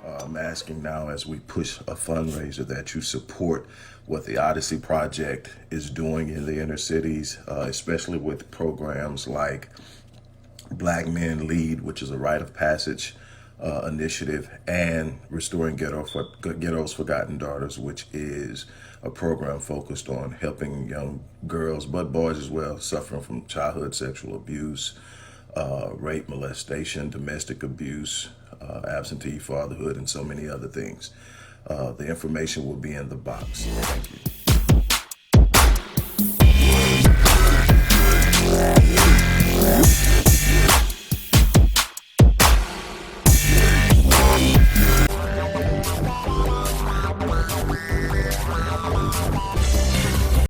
I'm asking now, as we push a fundraiser, that you support what the Odyssey Project is doing in the inner cities, especially with programs like Black Men Lead, which is a rite of passage initiative, and Restoring Ghetto's Forgotten Daughters, which is a program focused on helping young girls, but boys as well, suffering from childhood sexual abuse, rape, molestation, domestic abuse, absentee fatherhood, and so many other things. The information will be in the box. Thank you.